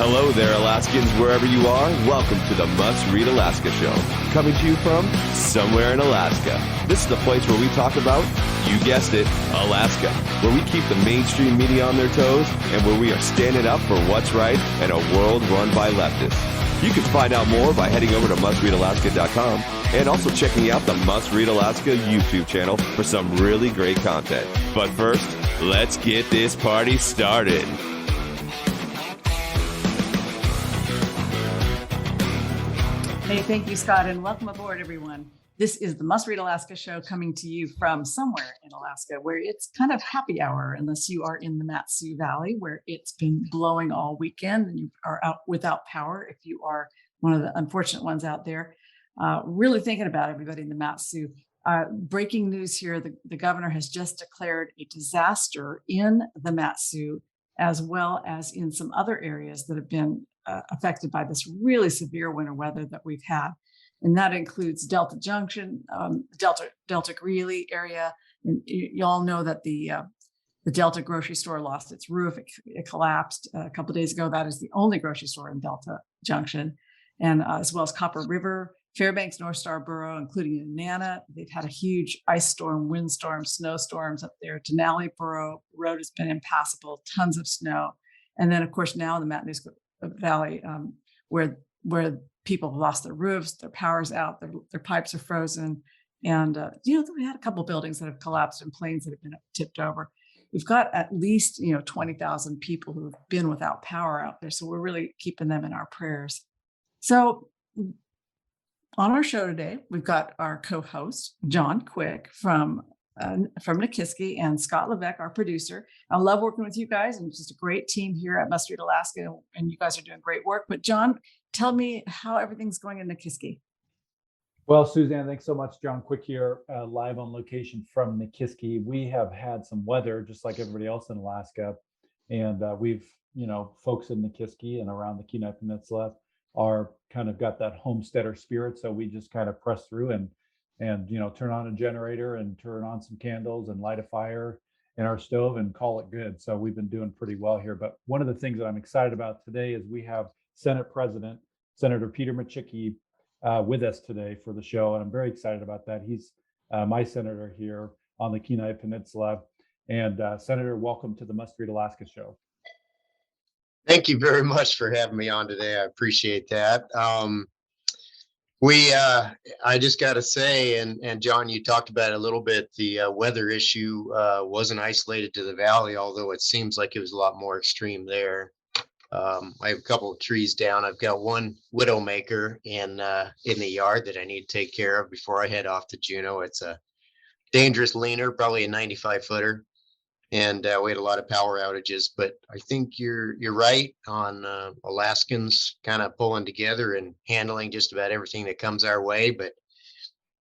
Hello there, Alaskans, wherever you are. Welcome to the Must Read Alaska Show, coming to you from somewhere in Alaska. This is the place where we talk about, you guessed it, Alaska, where we keep the mainstream media on their toes and where we are standing up for what's right in a world run by leftists. You can find out more by heading over to mustreadalaska.com and also checking out the Must Read Alaska YouTube channel for some really great content. But first, let's get this party started. Hey, thank you, Scott, and welcome aboard, everyone. This is the Must Read Alaska show coming to you from somewhere in Alaska where it's kind of happy hour, unless you are in the Mat-Su Valley, where it's been blowing all weekend and you are out without power. If you are one of the unfortunate ones out there, really thinking about everybody in the Mat-Su. Breaking news here, the governor has just declared a disaster in the Mat-Su, as well as in some other areas that have been affected by this really severe winter weather that we've had. And that includes Delta Junction, Delta Greeley area. And you all know that the Delta grocery store lost its roof. It collapsed a couple of days ago. That is the only grocery store in Delta Junction. And as well as Copper River, Fairbanks, North Star Borough, including Nana. They've had a huge ice storm, windstorm, snowstorms up there. Denali Borough road has been impassable, tons of snow. And then, of course, now in the Matanuska Valley, where people have lost their roofs, their power's out, their pipes are frozen. And, we had a couple of buildings that have collapsed and planes that have been tipped over. We've got at least, 20,000 people who have been without power out there. So we're really keeping them in our prayers. So on our show today, we've got our co-host, John Quick from Nikiski, and Scott Levesque, our producer. I love working with you guys, and it's just a great team here at Must Read Alaska, and you guys are doing great work. But John, tell me how everything's going in Nikiski. Well, Suzanne, thanks so much. John Quick here, live on location from Nikiski. We have had some weather, just like everybody else in Alaska, and we've, folks in Nikiski and around the Kenai Peninsula are kind of got that homesteader spirit. So we just kind of press through and turn on a generator and turn on some candles and light a fire in our stove and call it good. So we've been doing pretty well here. But one of the things that I'm excited about today is we have Senate President, Senator Peter Micciche, with us today for the show. And I'm very excited about that. He's my senator here on the Kenai Peninsula. And Senator, welcome to the Must Read Alaska show. Thank you very much for having me on today. I appreciate that. I just got to say, and John, you talked about it a little bit, the weather issue wasn't isolated to the valley, although it seems like it was a lot more extreme there. I have a couple of trees down. I've got one widowmaker in the yard that I need to take care of before I head off to Juneau. It's a dangerous leaner, probably a 95 footer. And we had a lot of power outages, but I think you're right on Alaskans kind of pulling together and handling just about everything that comes our way. But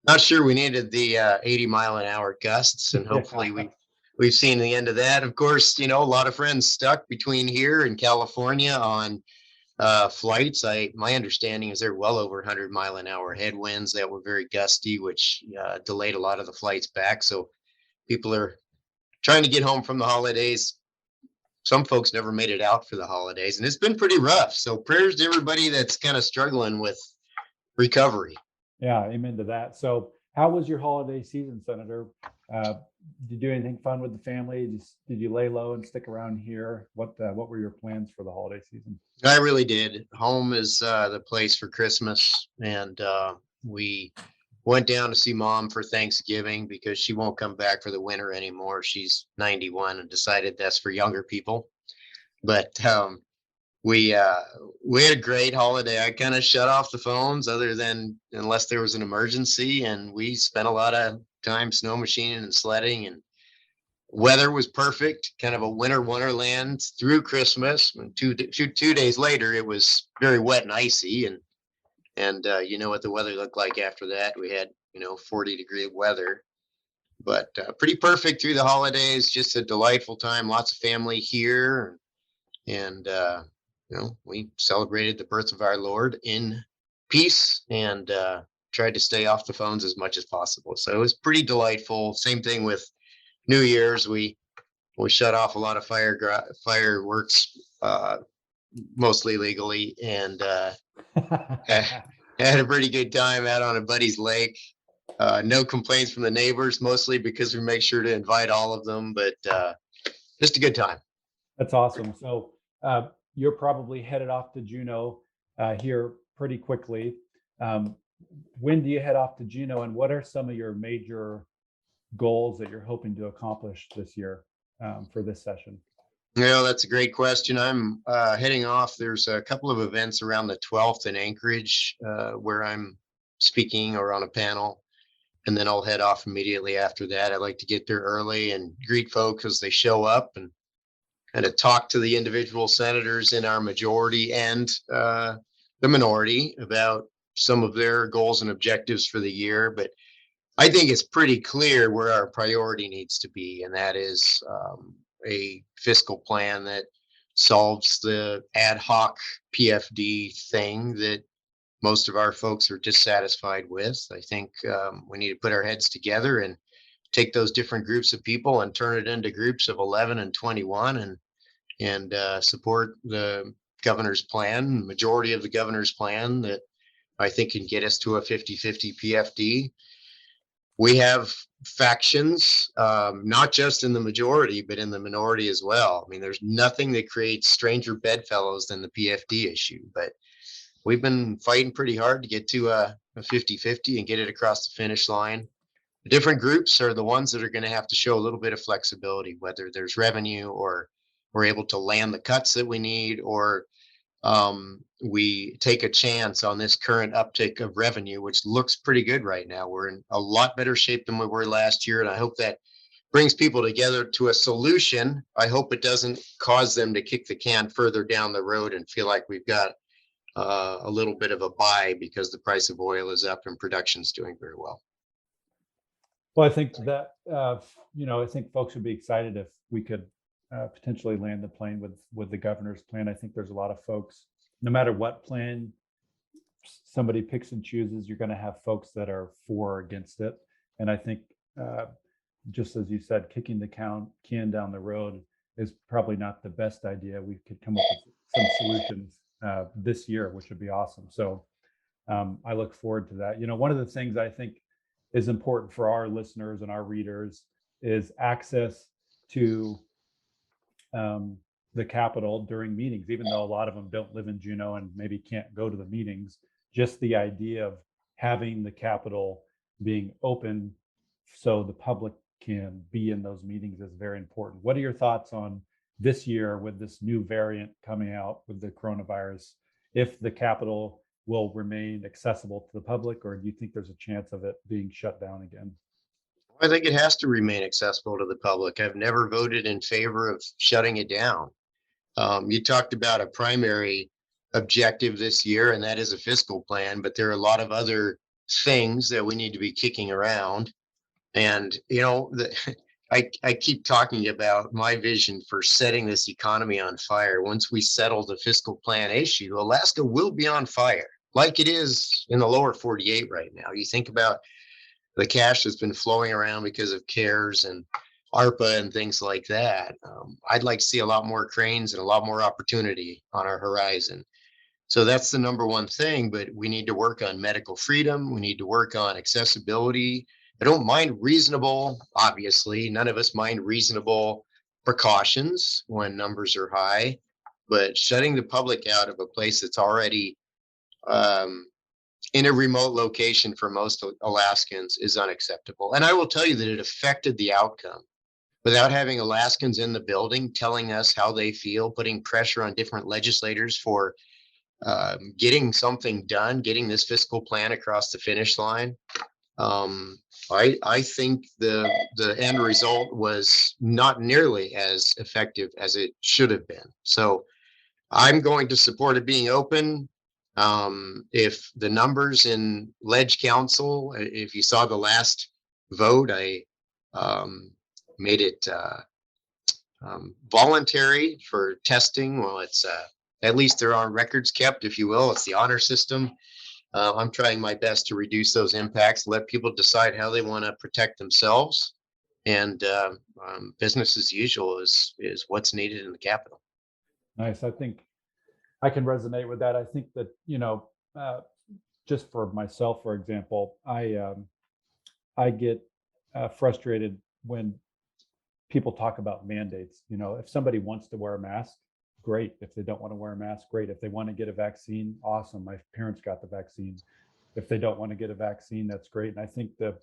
not sure we needed the 80-mile-an-hour gusts, and hopefully we've seen the end of that. Of course, a lot of friends stuck between here and California on flights. My understanding is they're well over 100-mile-an-hour headwinds that were very gusty, which delayed a lot of the flights back. So people are trying to get home from the holidays. Some folks never made it out for the holidays, and it's been pretty rough. So prayers to everybody that's kind of struggling with recovery. Yeah, amen to that. So how was your holiday season, Senator? Did you do anything fun with the family? Did you lay low and stick around here? What were your plans for the holiday season? I really did. Home is the place for Christmas, and we went down to see Mom for Thanksgiving because she won't come back for the winter anymore. She's 91 and decided that's for younger people. But we had a great holiday. I kind of shut off the phones unless there was an emergency, and we spent a lot of time snow machining and sledding, and weather was perfect, kind of a winter wonderland through Christmas. And two days later, it was very wet and icy, and you know what the weather looked like after that. We had 40-degree weather, but pretty perfect through the holidays. Just a delightful time. Lots of family here, and we celebrated the birth of our Lord in peace, and tried to stay off the phones as much as possible. So it was pretty delightful. Same thing with New Year's. We shut off a lot of fireworks mostly legally, and had a pretty good time out on a buddy's lake. No complaints from the neighbors, mostly because we make sure to invite all of them, but just a good time. That's awesome. So you're probably headed off to Juneau here pretty quickly. When do you head off to Juneau, and what are some of your major goals that you're hoping to accomplish this year for this session? Yeah, that's a great question. I'm heading off. There's a couple of events around the 12th in Anchorage where I'm speaking or on a panel, and then I'll head off immediately after that. I like to get there early and greet folks as they show up and kind of talk to the individual senators in our majority and the minority about some of their goals and objectives for the year. But I think it's pretty clear where our priority needs to be, and that is a fiscal plan that solves the ad hoc PFD thing that most of our folks are dissatisfied with. I think we need to put our heads together and take those different groups of people and turn it into groups of 11 and 21 and support the governor's plan, majority of the governor's plan that I think can get us to a 50-50 PFD. We have factions, not just in the majority, but in the minority as well. I mean, there's nothing that creates stranger bedfellows than the PFD issue, but we've been fighting pretty hard to get to a 50-50 and get it across the finish line. The different groups are the ones that are going to have to show a little bit of flexibility, whether there's revenue or we're able to land the cuts that we need, or we take a chance on this current uptick of revenue, which looks pretty good right now. We're in a lot better shape than we were last year, and I hope that brings people together to a solution. I hope it doesn't cause them to kick the can further down the road and feel like we've got a little bit of a buy because the price of oil is up and production's doing very well. Well, I think that, I think folks would be excited if we could potentially land the plane with the governor's plan. I think there's a lot of folks, no matter what plan somebody picks and chooses, you're going to have folks that are for or against it. And I think, just as you said, kicking the can down the road is probably not the best idea. We could come up with some solutions this year, which would be awesome. So I look forward to that. One of the things I think is important for our listeners and our readers is access to the Capitol during meetings, even though a lot of them don't live in Juneau and maybe can't go to the meetings. Just the idea of having the Capitol being open so the public can be in those meetings is very important. What are your thoughts on this year with this new variant coming out with the coronavirus, if the Capitol will remain accessible to the public, or do you think there's a chance of it being shut down again? I think it has to remain accessible to the public. I've never voted in favor of shutting it down. You talked about a primary objective this year, and that is a fiscal plan, but there are a lot of other things that we need to be kicking around. And, I keep talking about my vision for setting this economy on fire. Once we settle the fiscal plan issue, Alaska will be on fire like it is in the lower 48 right now. You think about the cash that's been flowing around because of CARES and ARPA and things like that. I'd like to see a lot more cranes and a lot more opportunity on our horizon. So that's the number one thing, but we need to work on medical freedom. We need to work on accessibility. I don't mind reasonable, obviously, none of us mind reasonable precautions when numbers are high, but shutting the public out of a place that's already in a remote location for most Alaskans is unacceptable. And I will tell you that it affected the outcome. Without having Alaskans in the building telling us how they feel, putting pressure on different legislators for getting something done, getting this fiscal plan across the finish line, I think the end result was not nearly as effective as it should have been. So I'm going to support it being open. If the numbers in Ledge Council, if you saw the last vote, I made it voluntary for testing. Well, it's at least there are records kept, if you will. It's the honor system. I'm trying my best to reduce those impacts, let people decide how they want to protect themselves, and business as usual is what's needed in the Capitol. Nice. I think I can resonate with that. I think that, just for myself, for example, I get frustrated when people talk about mandates. If somebody wants to wear a mask, great. If they don't want to wear a mask, great. If they want to get a vaccine, awesome. My parents got the vaccine. If they don't want to get a vaccine, that's great. And I think the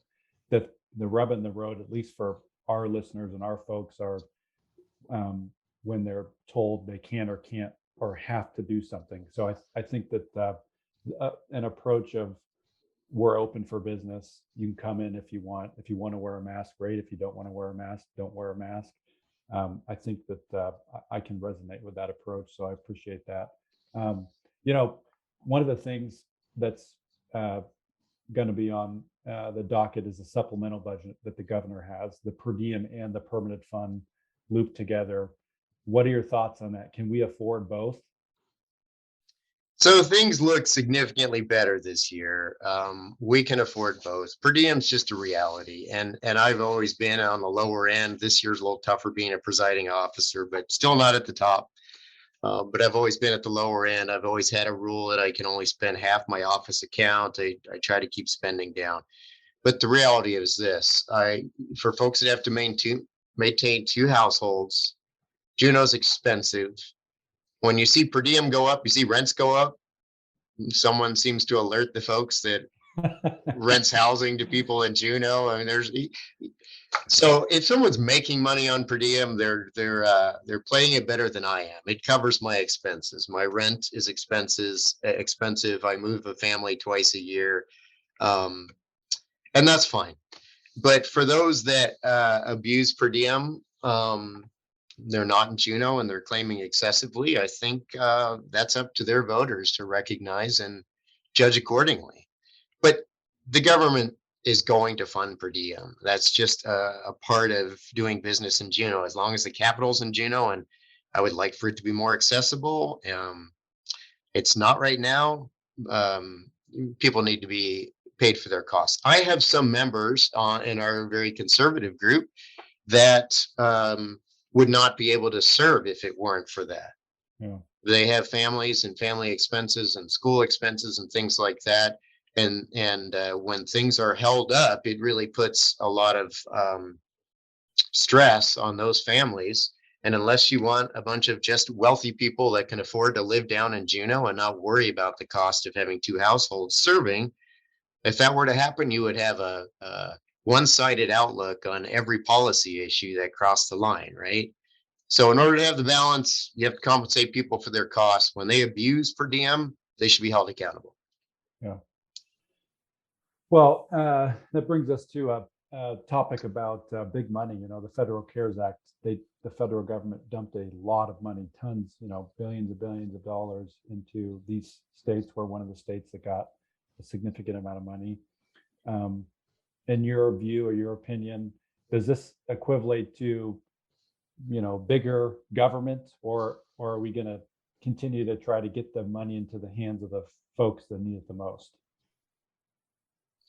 rub in the road, at least for our listeners and our folks, are when they're told they can or can't or have to do something. So I think that an approach of, we're open for business. You can come in if you want. If you want to wear a mask, great. If you don't want to wear a mask, don't wear a mask. I think that I can resonate with that approach. So I appreciate that. One of the things that's going to be on the docket is a supplemental budget that the governor has, the per diem and the permanent fund looped together. What are your thoughts on that? Can we afford both? So things look significantly better this year. We can afford both. Per diem's just a reality. And I've always been on the lower end. This year's a little tougher being a presiding officer, but still not at the top. But I've always been at the lower end. I've always had a rule that I can only spend half my office account. I try to keep spending down. But the reality is this, for folks that have to maintain two households, Juneau's expensive. When you see per diem go up, you see rents go up. Someone seems to alert the folks that rents housing to people in Juneau. I mean, so if someone's making money on per diem, they're playing it better than I am. It covers my expenses. My rent is expensive. I move a family twice a year, and that's fine. But for those that abuse per diem, they're not in Juneau and they're claiming excessively, I think that's up to their voters to recognize and judge accordingly. But the government is going to fund per diem. That's just a part of doing business in Juneau. As long as the capital's in Juneau, and I would like for it to be more accessible. It's not right now. People need to be paid for their costs. I have some members in our very conservative group that would not be able to serve if it weren't for that. Yeah. They have families and family expenses and school expenses and things like that. And when things are held up, it really puts a lot of stress on those families. And unless you want a bunch of just wealthy people that can afford to live down in Juneau and not worry about the cost of having two households serving, if that were to happen, you would have a one-sided outlook on every policy issue that crossed the line, right? So in order to have the balance, you have to compensate people for their costs. When they abuse per diem, they should be held accountable. Yeah. Well, that brings us to a topic about big money. The Federal CARES Act, the federal government dumped a lot of money, tons, billions and billions of dollars into these states. We're one of the states that got a significant amount of money. In your view or your opinion, does this equivalent to, bigger government, or are we going to continue to try to get the money into the hands of the folks that need it the most?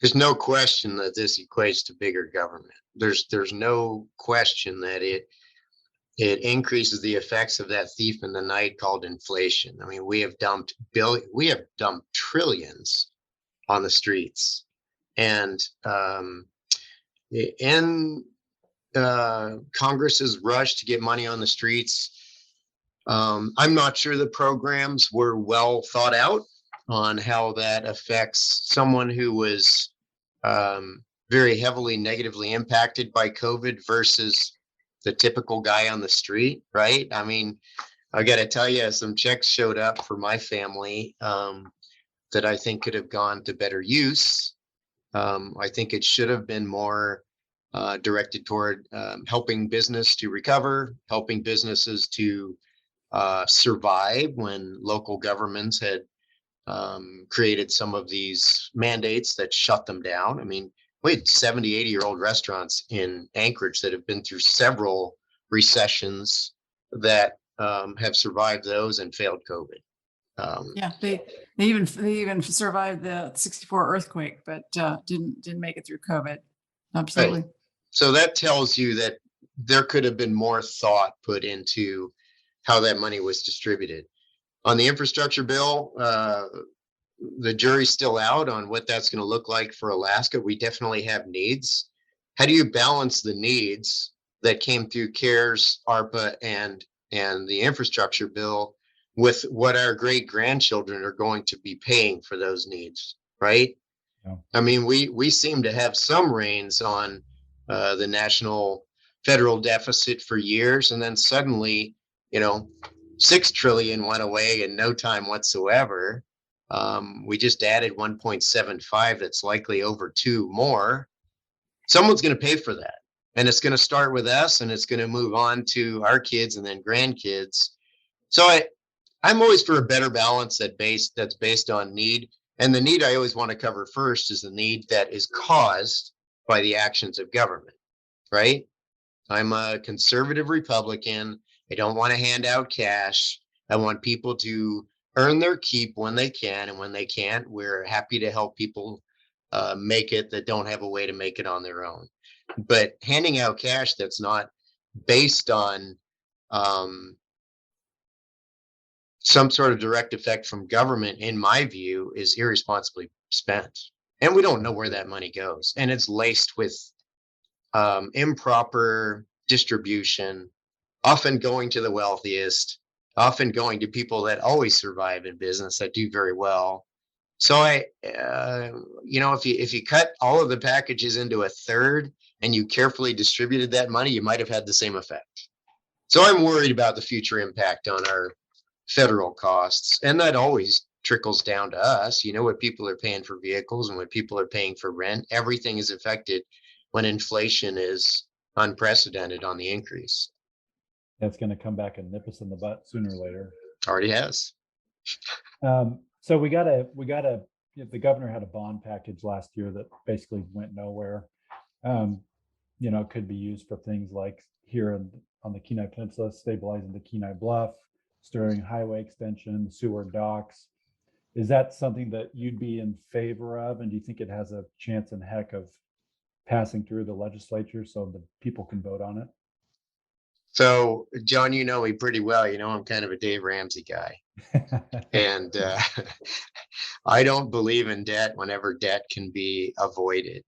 There's no question that this equates to bigger government. There's no question that it increases the effects of that thief in the night called inflation. I mean, we have dumped trillions on the streets, and in Congress's rush to get money on the streets, I'm not sure the programs were well thought out on how that affects someone who was very heavily negatively impacted by COVID versus the typical guy on the street, right? I mean, I got to tell you, some checks showed up for my family that I think could have gone to better use. I think it should have been more directed toward helping business to recover, helping businesses to survive when local governments had created some of these mandates that shut them down. I mean, we had 70, 80-year-old restaurants in Anchorage that have been through several recessions that have survived those and failed COVID. They even survived the '64 earthquake, but didn't make it through COVID. Absolutely. Right. So that tells you that there could have been more thought put into how that money was distributed. On the infrastructure bill, the jury's still out on what that's going to look like for Alaska. We definitely have needs. How do you balance the needs that came through CARES, ARPA, and the infrastructure bill with what our great grandchildren are going to be paying for those needs, right? Yeah. I mean, we seem to have some reins on the national federal deficit for years, and then suddenly, 6 trillion went away in no time whatsoever. We just added 1.75. That's likely over 2 more. Someone's going to pay for that, and it's going to start with us, and it's going to move on to our kids and then grandkids. So I'm always for a better balance that's based on need. And the need I always want to cover first is the need that is caused by the actions of government, right? I'm a conservative Republican. I don't want to hand out cash. I want people to earn their keep when they can. And when they can't, we're happy to help people make it that don't have a way to make it on their own. But handing out cash that's not based on some sort of direct effect from government, in my view, is irresponsibly spent. And we don't know where that money goes. And it's laced with improper distribution, often going to the wealthiest, often going to people that always survive in business, that do very well. So if you cut all of the packages into a third and you carefully distributed that money, you might have had the same effect. So I'm worried about the future impact on our federal costs, and that always trickles down to us. What people are paying for vehicles and what people are paying for rent, everything is affected when inflation is unprecedented on the increase. That's going to come back and nip us in the butt sooner or later. Already has. So the governor had a bond package last year that basically went nowhere. Could be used for things like here on the Kenai Peninsula, stabilizing the Kenai Bluff, stirring highway extension, sewer docks. Is that something that you'd be in favor of? And do you think it has a chance in heck of passing through the legislature so the people can vote on it? So, John, you know me pretty well. I'm kind of a Dave Ramsey guy. And I don't believe in debt whenever debt can be avoided.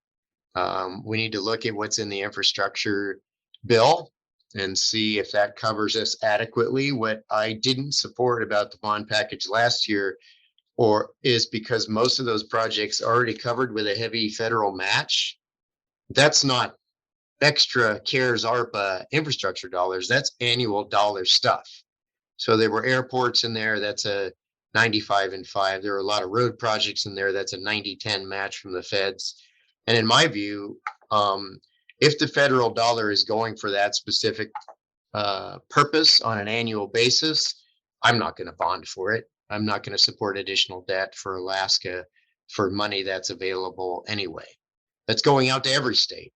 We need to look at what's in the infrastructure bill and see if that covers us adequately. What I didn't support about the bond package last year is because most of those projects are already covered with a heavy federal match. That's not extra CARES ARPA infrastructure dollars. That's annual dollar stuff. So there were airports in there. That's a 95 and 5. There are a lot of road projects in there. That's a 90-10 match from the feds. And in my view, if the federal dollar is going for that specific purpose on an annual basis, I'm not going to bond for it. I'm not going to support additional debt for Alaska for money that's available anyway. That's going out to every state.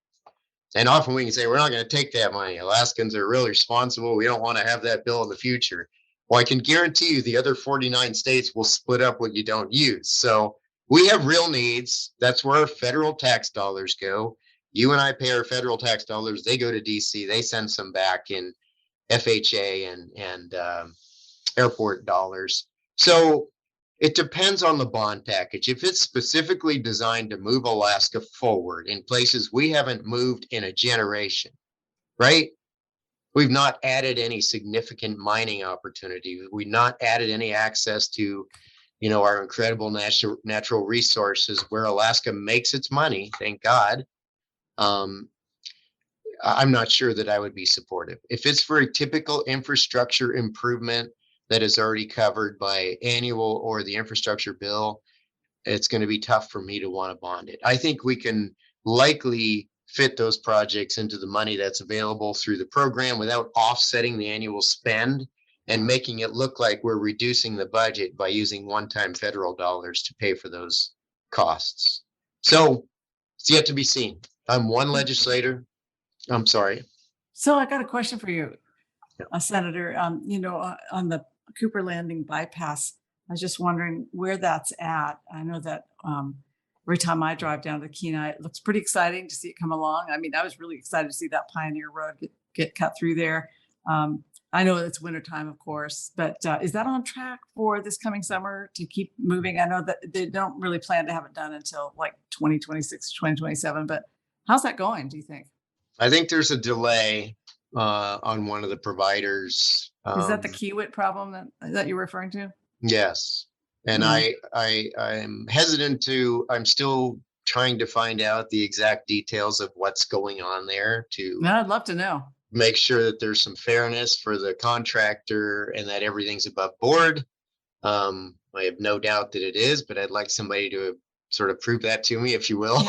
And often we can say, we're not going to take that money. Alaskans are really responsible. We don't want to have that bill in the future. Well, I can guarantee you the other 49 states will split up what you don't use. So we have real needs. That's where our federal tax dollars go. You and I pay our federal tax dollars. They go to DC. They send some back in FHA and airport dollars. So it depends on the bond package. If it's specifically designed to move Alaska forward in places we haven't moved in a generation, right? We've not added any significant mining opportunities. We've not added any access to, our incredible natural resources where Alaska makes its money, thank God. I'm not sure that I would be supportive. If it's for a typical infrastructure improvement that is already covered by annual or the infrastructure bill, it's going to be tough for me to want to bond it. I think we can likely fit those projects into the money that's available through the program without offsetting the annual spend and making it look like we're reducing the budget by using one-time federal dollars to pay for those costs. So it's yet to be seen. I'm one legislator. I'm sorry. So I got a question for you, Senator. On the Cooper Landing bypass, I was just wondering where that's at. I know that every time I drive down to Kenai, it looks pretty exciting to see it come along. I mean, I was really excited to see that Pioneer Road get cut through there. I know it's wintertime, of course, but is that on track for this coming summer to keep moving? I know that they don't really plan to have it done until like 2026, 2027, but how's that going, do you think? I think there's a delay on one of the providers. Is that the Kiewit problem that you're referring to? Yes. And Yeah. I'm hesitant to, I'm still trying to find out the exact details of what's going on there to No, I'd love to know. make sure that there's some fairness for the contractor and that everything's above board. I have no doubt that it is, but I'd like somebody to sort of prove that to me, if you will.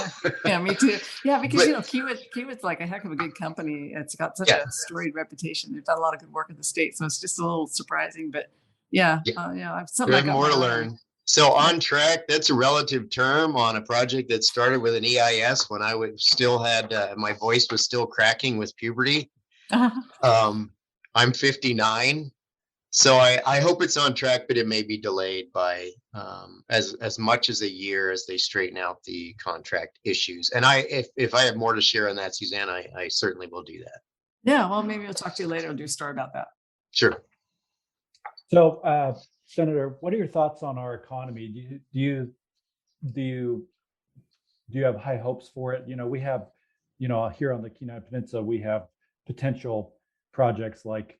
Yeah, me too. Yeah, because But Kiewit's like a heck of a good company. It's got such yeah, a storied reputation. They've done a lot of good work in the state, so it's just a little surprising. But yeah, yeah, something we I have got more my to eye learn. So on track, that's a relative term on a project that started with an EIS when I would still had my voice was still cracking with puberty. on. I'm 59. So I hope it's on track, but it may be delayed by as much as a year as they straighten out the contract issues. And if I have more to share on that, Suzanne, I certainly will do that. Yeah, well, maybe we'll talk to you later and do a story about that. Sure. So, Senator, what are your thoughts on our economy? Do you have high hopes for it? We have, here on the Kenai Peninsula, we have potential projects like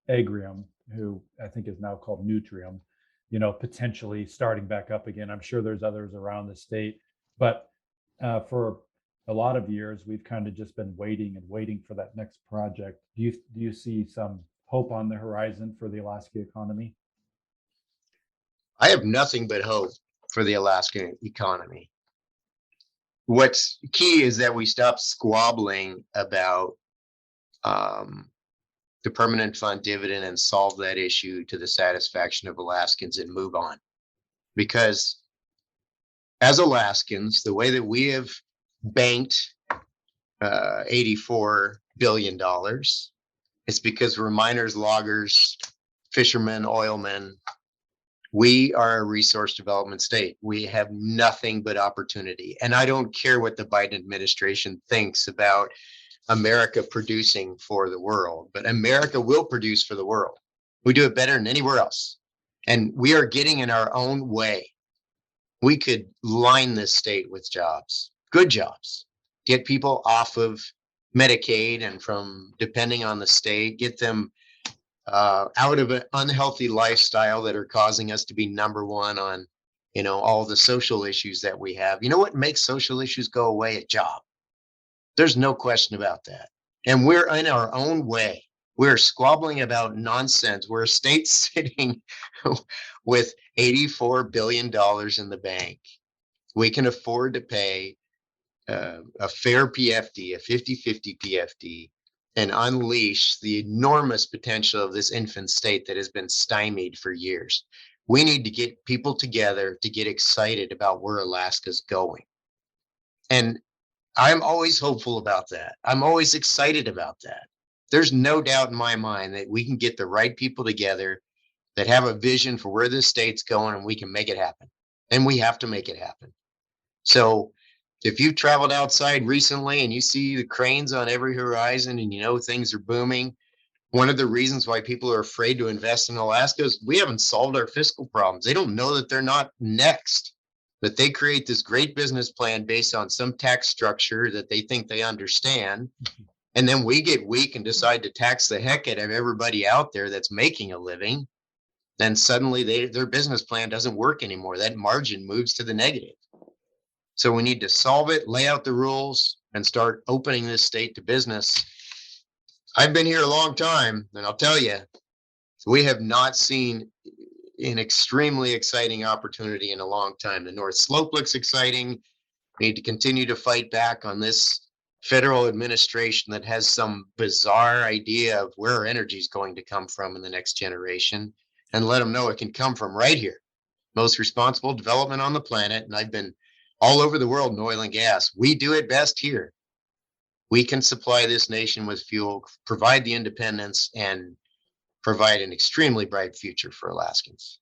Agrium, who I think is now called Nutrium, potentially starting back up again. I'm sure there's others around the state, but for a lot of years, we've kind of just been waiting and waiting for that next project. Do you see some hope on the horizon for the Alaska economy? I have nothing but hope for the Alaska economy. What's key is that we stop squabbling about the permanent fund dividend and solve that issue to the satisfaction of Alaskans and move on. Because as Alaskans, the way that we have banked $84 billion, it's because we're miners, loggers, fishermen, oilmen. We are a resource development state. We have nothing but opportunity. And I don't care what the Biden administration thinks about America producing for the world, but America will produce for the world. We do it better than anywhere else. And we are getting in our own way. We could line this state with jobs, good jobs, get people off of Medicaid and from depending on the state, get them out of an unhealthy lifestyle that are causing us to be number one on, all the social issues that we have. You know what makes social issues go away? A job. There's no question about that. And we're in our own way. We're squabbling about nonsense. We're a state sitting with $84 billion in the bank. We can afford to pay a fair PFD, a 50-50 PFD, and unleash the enormous potential of this infant state that has been stymied for years. We need to get people together to get excited about where Alaska's going. And I'm always hopeful about that. I'm always excited about that. There's no doubt in my mind that we can get the right people together that have a vision for where this state's going and we can make it happen. And we have to make it happen. So if you've traveled outside recently and you see the cranes on every horizon and things are booming, one of the reasons why people are afraid to invest in Alaska is we haven't solved our fiscal problems. They don't know that they're not next. But they create this great business plan based on some tax structure that they think they understand. And then we get weak and decide to tax the heck out of everybody out there that's making a living. Then suddenly their business plan doesn't work anymore. That margin moves to the negative. So we need to solve it, lay out the rules, and start opening this state to business. I've been here a long time, and I'll tell you, we have not seen an extremely exciting opportunity in a long time. The North Slope looks exciting. We need to continue to fight back on this federal administration that has some bizarre idea of where our energy is going to come from in the next generation, and let them know it can come from right here. Most responsible development on the planet. And I've been all over the world in oil and gas. We do it best here. We can supply this nation with fuel, provide the independence, and provide an extremely bright future for Alaskans.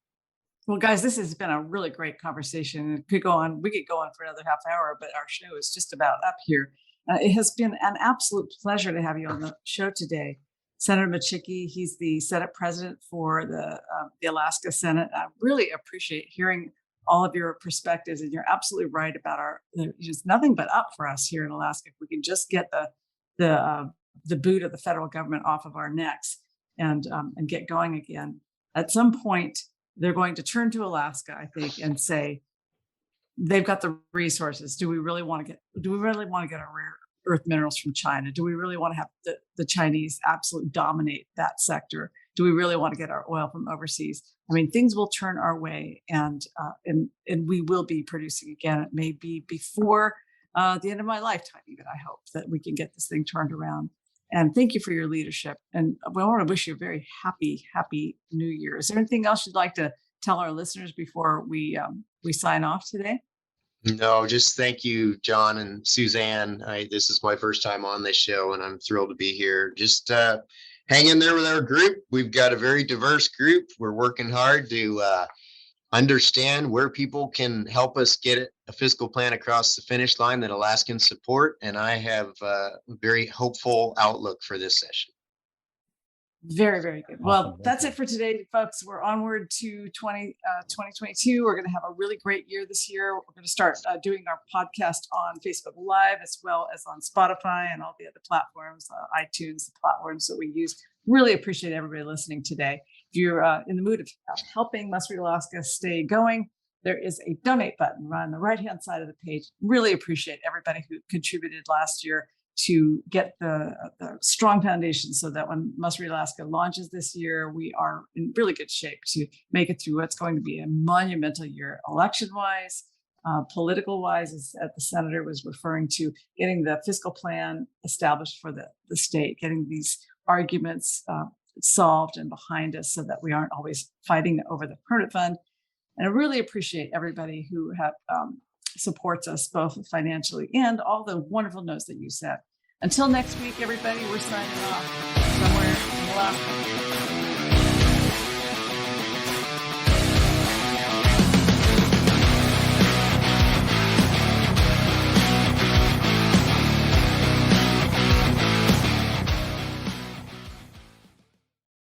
Well, guys, this has been a really great conversation. It could go on. We could go on for another half hour, but our show is just about up here. It has been an absolute pleasure to have you on the show today. Senator Micciche. He's the Senate President for the Alaska Senate. I really appreciate hearing all of your perspectives, and you're absolutely right about there's nothing but up for us here in Alaska if we can just get the boot of the federal government off of our necks and get going again. At some point, they're going to turn to Alaska, I think, and say they've got the resources. Do we really want to get our rare earth minerals from China? Do we really want to have the Chinese absolutely dominate that sector? Do we really want to get our oil from overseas? I mean, things will turn our way, and we will be producing again. It may be before the end of my lifetime, even. I hope that we can get this thing turned around. And thank you for your leadership. And we want to wish you a very happy New Year. Is there anything else you'd like to tell our listeners before we sign off today? No, just thank you, John and Suzanne. This is my first time on this show, and I'm thrilled to be here. Just hang in there with our group. We've got a very diverse group. We're working hard to understand where people can help us get a fiscal plan across the finish line that Alaskans support. And I have a very hopeful outlook for this session. Very good. Well, that's it for today, folks. We're onward to 2022. We're going to have a really great year this year. We're going to start doing our podcast on Facebook Live, as well as on Spotify and all the other platforms, iTunes, the platforms that we use. Really appreciate everybody listening today. If you're in the mood of helping Must Read Alaska stay going, there is a donate button right on the right-hand side of the page. Really appreciate everybody who contributed last year to get the strong foundation so that when Must Read Alaska launches this year, we are in really good shape to make it through what's going to be a monumental year, election-wise, political-wise, as the senator was referring to, getting the fiscal plan established for the state, getting these arguments solved and behind us so that we aren't always fighting over the permit fund. And I really appreciate everybody who supports us both financially and all the wonderful notes that you sent. Until next week, everybody, we're signing off somewhere in Alaska.